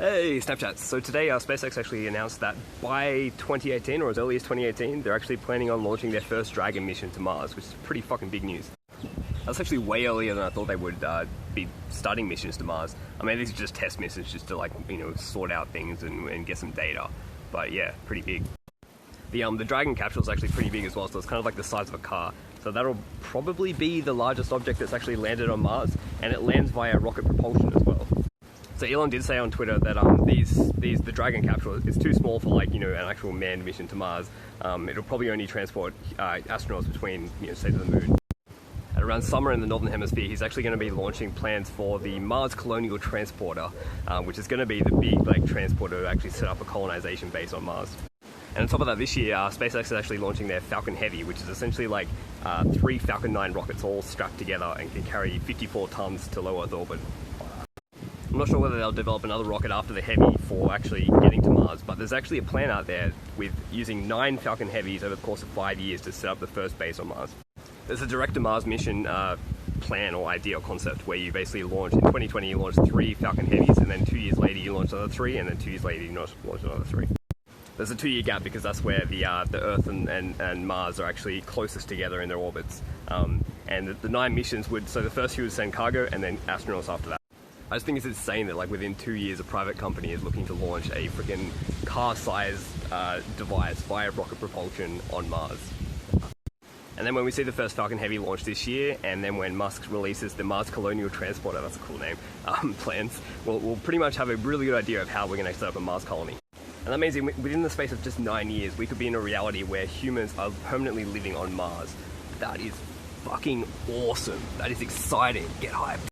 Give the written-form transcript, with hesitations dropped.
Hey, Snapchat. So today SpaceX actually announced that by 2018, or as early as 2018, they're actually planning on launching their first Dragon mission to Mars, which is pretty fucking big news. That's actually way earlier than I thought they would be starting missions to Mars. I mean, these are just test missions just to, like, you know, sort out things and get some data. But yeah, pretty big. The Dragon capsule is actually pretty big as well, so it's kind of like the size of a car. So that'll probably be the largest object that's actually landed on Mars, and it lands via rocket propulsion as well. So Elon did say on Twitter that the Dragon capsule is too small for, like, you know, an actual manned mission to Mars. It'll probably only transport astronauts between, you know, say, to the moon. At around summer in the Northern Hemisphere, he's actually going to be launching plans for the Mars Colonial Transporter, which is going to be the big, like, transporter to actually set up a colonization base on Mars. And on top of that, this year, SpaceX is actually launching their Falcon Heavy, which is essentially like 3 Falcon 9 rockets all strapped together and can carry 54 tons to low Earth orbit. I'm not sure whether they'll develop another rocket after the Heavy for actually getting to Mars, but there's actually a plan out there with using 9 Falcon Heavies over the course of 5 years to set up the first base on Mars. There's a direct-to-Mars mission plan or idea or concept where you basically launch, in 2020 you launch 3 Falcon Heavies, and then 2 years later you launch another 3, and then 2 years later you launch another 3. There's a 2-year gap because that's where the Earth and Mars are actually closest together in their orbits. And the 9 missions would, so the first few would send cargo and then astronauts after that. I just think it's insane that, like, within 2 years a private company is looking to launch a freaking car-sized device via rocket propulsion on Mars. And then when we see the first Falcon Heavy launch this year, and then when Musk releases the Mars Colonial Transporter, that's a cool name, plans, we'll pretty much have a really good idea of how we're going to set up a Mars colony. And that means within the space of just 9 years, we could be in a reality where humans are permanently living on Mars. That is fucking awesome. That is exciting. Get hyped.